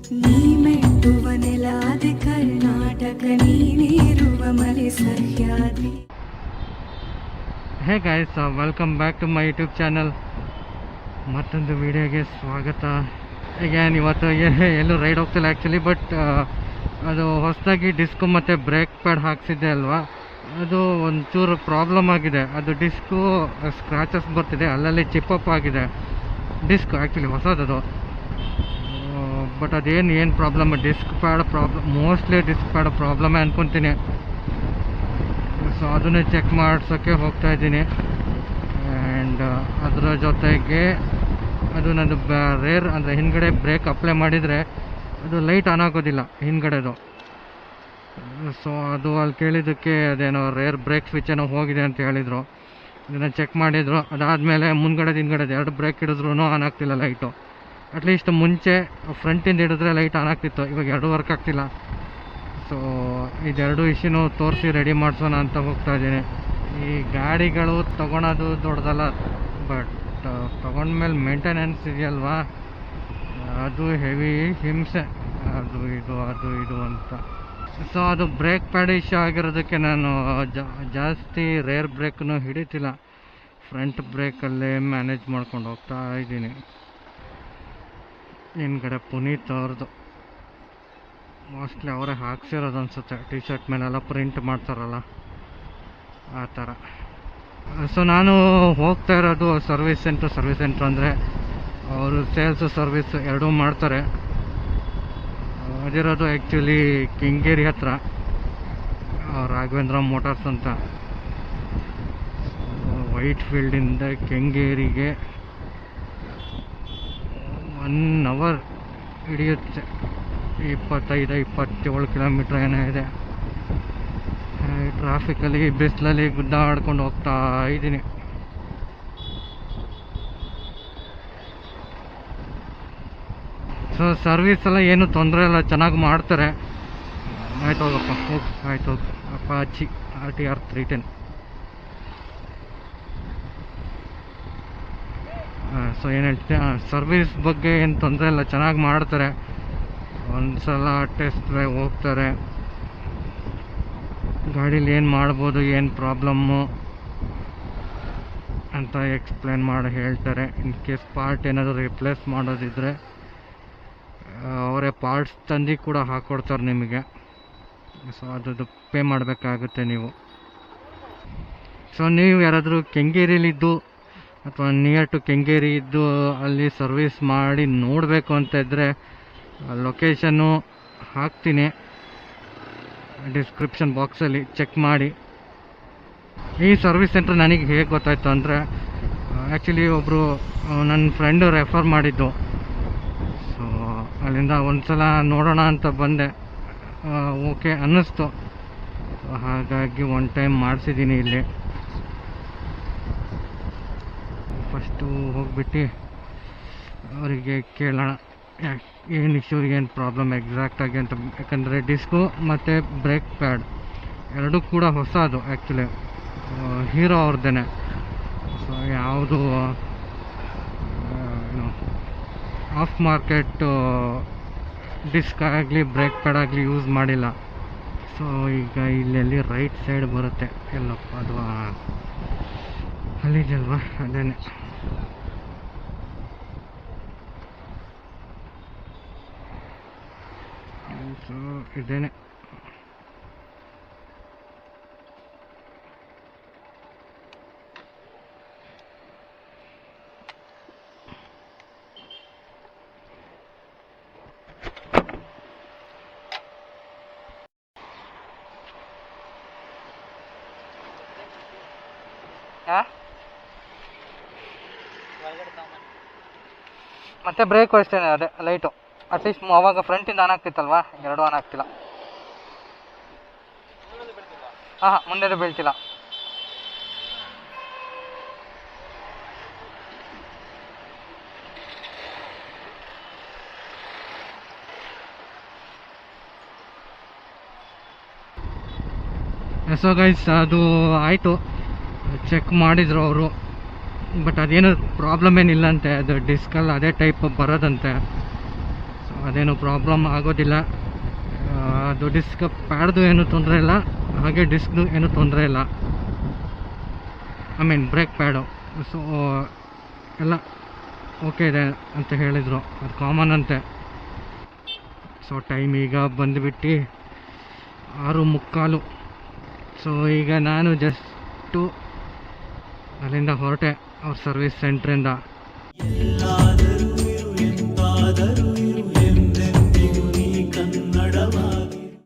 ನೀ ಮೆಟ್ಟುವ ನೆಲಾದೆ ಕರ್ನಾಟಕ ನೀನಿರುವ ಮಲೆ Sahyadri. Hey guys, welcome back to my YouTube channel. ಮತ್ತೊಂದು ವಿಡಿಯೋಗೆ ಸ್ವಾಗತ. ಈಗೇನು ಇವತ್ತು ಎಲ್ಲೂ ರೈಡ್ ಹೋಗ್ತಿಲ್ಲ ಆ್ಯಕ್ಚುಲಿ, ಬಟ್ ಅದು ಹೊಸದಾಗಿ ಡಿಸ್ಕು ಮತ್ತು ಬ್ರೇಕ್ ಪ್ಯಾಡ್ ಹಾಕ್ಸಿದ್ದೆ ಅಲ್ವಾ, ಅದು ಒಂಚೂರು ಪ್ರಾಬ್ಲಮ್ ಆಗಿದೆ. ಅದು ಡಿಸ್ಕು ಸ್ಕ್ರಾಚಸ್ ಬರ್ತಿದೆ, ಅಲ್ಲಲ್ಲಿ ಚಿಪ್ಪಪ್ ಆಗಿದೆ ಡಿಸ್ಕ್. ಆ್ಯಕ್ಚುಲಿ ಹೊಸದದು, ಬಟ್ ಅದೇನು problem, disc pad problem, mostly disc pad ಪ್ರಾಬ್ಲಮೇ ಅಂದ್ಕೊತೀನಿ. ಸೊ ಅದನ್ನೇ ಚೆಕ್ ಮಾಡ್ಸೋಕ್ಕೆ ಹೋಗ್ತಾ ಇದ್ದೀನಿ. ಆ್ಯಂಡ್ ಅದರ ಜೊತೆಗೆ ಅದು ನಂದು ರೇರ್ ಅಂದರೆ ಹಿಂದ್ಗಡೆ ಬ್ರೇಕ್ ಅಪ್ಲೈ ಮಾಡಿದರೆ ಅದು ಲೈಟ್ ಆನ್ ಆಗೋದಿಲ್ಲ ಹಿಂದ್ಗಡೆದು. ಸೊ ಅದು ಅಲ್ಲಿ ಕೇಳಿದ್ದಕ್ಕೆ ಅದೇನೋ ರೇರ್ ಬ್ರೇಕ್ ಸ್ವಿಚ್ ಏನೋ ಹೋಗಿದೆ ಅಂತ ಹೇಳಿದರು. ಇದನ್ನು ಚೆಕ್ ಮಾಡಿದರು. ಅದಾದಮೇಲೆ ಮುಂದ್ಗಡೆದು ಹಿಂದ್ಗಡೆದು ಎರಡು ಬ್ರೇಕ್ ಹಿಡಿದ್ರೂ ಆನ್ ಆಗ್ತಿಲ್ಲ ಲೈಟು. ಅಟ್ಲೀಸ್ಟ್ ಮುಂಚೆ ಫ್ರಂಟಿಂದ ಹಿಡಿದ್ರೆ ಲೈಟ್ ಆನ್ ಆಗ್ತಿತ್ತು, ಇವಾಗ ಎರಡೂ ವರ್ಕ್ ಆಗ್ತಿಲ್ಲ. ಸೊ ಇದೆರಡು ಇಶ್ಯೂನು ತೋರಿಸಿ ರೆಡಿ ಮಾಡಿಸೋಣ ಅಂತ ಹೋಗ್ತಾ ಇದ್ದೀನಿ. ಈ ಗಾಡಿಗಳು ತೊಗೊಳೋದು ದೊಡ್ಡದಲ್ಲ, ಬಟ್ ತೊಗೊಂಡ್ಮೇಲೆ ಮೇಂಟೆನೆನ್ಸ್ ಇದೆಯಲ್ವಾ, ಅದು ಹೆವಿ ಹಿಂಸೆ. ಅದು ಇದು ಅಂತ. ಸೊ ಅದು ಬ್ರೇಕ್ ಪ್ಯಾಡ್ ಇಶ್ಯೂ ಆಗಿರೋದಕ್ಕೆ ನಾನು ಜಾಸ್ತಿ ರೇರ್ ಬ್ರೇಕ್ನು ಹಿಡಿತಿಲ್ಲ, ಫ್ರಂಟ್ ಬ್ರೇಕಲ್ಲೇ ಮ್ಯಾನೇಜ್ ಮಾಡ್ಕೊಂಡು ಹೋಗ್ತಾ ಇದ್ದೀನಿ. ಹಿಂದ್ಗಡೆ ಪುನೀತ್ ಅವ್ರದ್ದು ಮೋಸ್ಟ್ಲಿ ಅವರೇ ಹಾಕ್ಸಿರೋದು ಅನಿಸುತ್ತೆ, ಟಿ ಶರ್ಟ್ ಮೇಲೆಲ್ಲ ಪ್ರಿಂಟ್ ಮಾಡ್ತಾರಲ್ಲ ಆ ಥರ. ಸೊ ನಾನು ಹೋಗ್ತಾ ಇರೋದು ಸರ್ವಿಸ್ ಸೆಂಟ್ರ್ ಅಂದರೆ ಅವರು ಸೇಲ್ಸು ಸರ್ವಿಸ್ ಎರಡೂ ಮಾಡ್ತಾರೆ. ಅದಿರೋದು ಆ್ಯಕ್ಚುಲಿ ಕೆಂಗೇರಿ ಹತ್ರ, ರಾಘವೇಂದ್ರ ಮೋಟಾರ್ಸ್ ಅಂತ. ವೈಟ್ ಫೀಲ್ಡಿಂದ ಕೆಂಗೇರಿಗೆ 1 ಅವರ್ ಹಿಡಿಯುತ್ತೆ, 25-27 ಕಿಲೋಮೀಟ್ರ್ ಏನೋ ಇದೆ. ಟ್ರಾಫಿಕಲ್ಲಿ ಬಿಸಿಲಲ್ಲಿ ಗುದ್ದಾಡ್ಕೊಂಡು ಹೋಗ್ತಾ ಇದ್ದೀನಿ. ಸೊ ಸರ್ವಿಸ್ ಎಲ್ಲ ಏನು ತೊಂದರೆ ಇಲ್ಲ, ಚೆನ್ನಾಗಿ ಮಾಡ್ತಾರೆ. ಆಯ್ತು ಹೋಗಪ್ಪ, ಹೋಗಿ ಆಯ್ತು ಹೋಗಿ. Apache RTR 310. ಸೊ ಏನು ಹೇಳ್ತೀನಿ, ಸರ್ವಿಸ್ ಬಗ್ಗೆ ಏನು ತೊಂದರೆ ಇಲ್ಲ, ಚೆನ್ನಾಗಿ ಮಾಡ್ತಾರೆ. ಒಂದು ಸಲ ಟೆಸ್ಟ್ ಡ್ರೈವ್ ಹೋಗ್ತಾರೆ, ಗಾಡೀಲಿ ಏನು ಮಾಡ್ಬೋದು, ಏನು ಪ್ರಾಬ್ಲಮ್ಮು ಅಂತ ಎಕ್ಸ್ಪ್ಲೇನ್ ಮಾಡಿ ಹೇಳ್ತಾರೆ. ಇನ್ ಕೇಸ್ ಪಾರ್ಟ್ ಏನಾದರೂ ರಿಪ್ಲೇಸ್ ಮಾಡೋದಿದ್ರೆ ಅವರೇ ಪಾರ್ಟ್ಸ್ ತಂದು ಕೂಡ ಹಾಕ್ಕೊಡ್ತಾರೆ ನಿಮಗೆ. ಸೊ ಅದು ಪೇ ಮಾಡಬೇಕಾಗುತ್ತೆ ನೀವು. ಸೊ ನೀವು ಯಾರಾದರೂ ಕೆಂಗೇರಿಲಿದ್ದು ಅಥವಾ ನಿಯರ್ ಟು ಕೆಂಗೇರಿ ಇದ್ದು ಅಲ್ಲಿ ಸರ್ವಿಸ್ ಮಾಡಿ ನೋಡಬೇಕು ಅಂತ ಇದ್ದರೆ ಲೊಕೇಶನ್ನು ಹಾಕ್ತೀನಿ ಡಿಸ್ಕ್ರಿಪ್ಷನ್ ಬಾಕ್ಸಲ್ಲಿ, ಚೆಕ್ ಮಾಡಿ. ಈ ಸರ್ವಿಸ್ ಸೆಂಟ್ರ್ ನನಗೆ ಹೇಗೆ ಗೊತ್ತಾಯಿತು ಅಂದರೆ, ಆ್ಯಕ್ಚುಲಿ ಒಬ್ಬರು ನನ್ನ ಫ್ರೆಂಡು ರೆಫರ್ ಮಾಡಿದ್ದು. ಸೊ ಅಲ್ಲಿಂದ ಒಂದು ಸಲ ನೋಡೋಣ ಅಂತ ಬಂದೆ, ಓಕೆ ಅನ್ನಿಸ್ತು. ಹಾಗಾಗಿ ಒನ್ ಟೈಮ್ ಮಾಡಿಸಿದ್ದೀನಿ ಇಲ್ಲಿ. ಫಸ್ಟು ಹೋಗ್ಬಿಟ್ಟು ಅವರಿಗೆ ಕೇಳೋಣ ಏನು ಇಶ್ಯೂ, ಏನು ಪ್ರಾಬ್ಲಮ್ ಎಕ್ಸಾಕ್ಟಾಗಿ ಅಂತ. ಯಾಕಂದರೆ ಡಿಸ್ಕು ಮತ್ತು ಬ್ರೇಕ್ ಪ್ಯಾಡ್ ಎರಡೂ ಕೂಡ ಹೊಸದು ಆ್ಯಕ್ಚುಲಿ, ಹೀರೋ ಅವ್ರದ್ದೇ. ಸೊ ಯಾವುದು ಆಫ್ ಮಾರ್ಕೆಟ್ ಡಿಸ್ಕ್ ಆಗಲಿ ಬ್ರೇಕ್ ಪ್ಯಾಡ್ ಆಗಲಿ ಯೂಸ್ ಮಾಡಿಲ್ಲ. ಸೊ ಈಗ ಇಲ್ಲೆಲ್ಲಿ ರೈಟ್ ಸೈಡ್ ಬರುತ್ತೆ, ಎಲ್ಲಪ್ಪ ಅದು ಅಲ್ಲಿದೆಯಲ್ವಾ, ಅದೇನೆ. ಸೊ ಇದೇನೆ. ಮತ್ತೆ ಬ್ರೇಕು ಅಷ್ಟೇ, ಅದೇ ಲೈಟು ಅಟ್ಲೀಸ್ಟ್ ಅವಾಗ ಫ್ರಂಟಿಂದ ಆನ್ ಆಗ್ತಿತ್ತಲ್ವಾ, ಎರಡೂ ಆನ್ ಆಗ್ತಿಲ್ಲ. ಹಾಂ ಮುಂದೆದು ಬೀಳ್ತಿಲ್ಲ. ಸೊ ಗೈಸ್, ಅದು ಆಯಿತು, ಚೆಕ್ ಮಾಡಿದರು ಅವರು. ಬಟ್ ಅದೇನು ಪ್ರಾಬ್ಲಮ್ ಏನಿಲ್ಲ ಅಂತೆ, ಅದು ಡಿಸ್ಕಲ್ಲಿ ಅದೇ ಟೈಪ್ ಬರೋದಂತೆ. ಸೊ ಅದೇನು ಪ್ರಾಬ್ಲಮ್ ಆಗೋದಿಲ್ಲ. ಅದು ಡಿಸ್ಕ್ ಪ್ಯಾಡ್ದು ಏನೂ ತೊಂದರೆ ಇಲ್ಲ, ಹಾಗೆ ಡಿಸ್ಕ್ದು ಏನೂ ತೊಂದರೆ ಇಲ್ಲ. I mean brake pad. So ಎಲ್ಲ ಓಕೆ ಇದೆ ಅಂತ ಹೇಳಿದರು, ಅದು ಕಾಮನ್ ಅಂತೆ. ಸೊ ಟೈಮ್ ಈಗ ಬಂದುಬಿಟ್ಟು 6:45. ಸೊ ಈಗ ನಾನು ಜಸ್ಟು ಅಲ್ಲಿಂದ ಹೊರಟೆ, ಅವ್ರ ಸರ್ವಿಸ್ ಸೆಂಟ್ರಿಂದ. ಎಲ್ಲಾದರೂ ಇರು ಎಂತಾದರೂ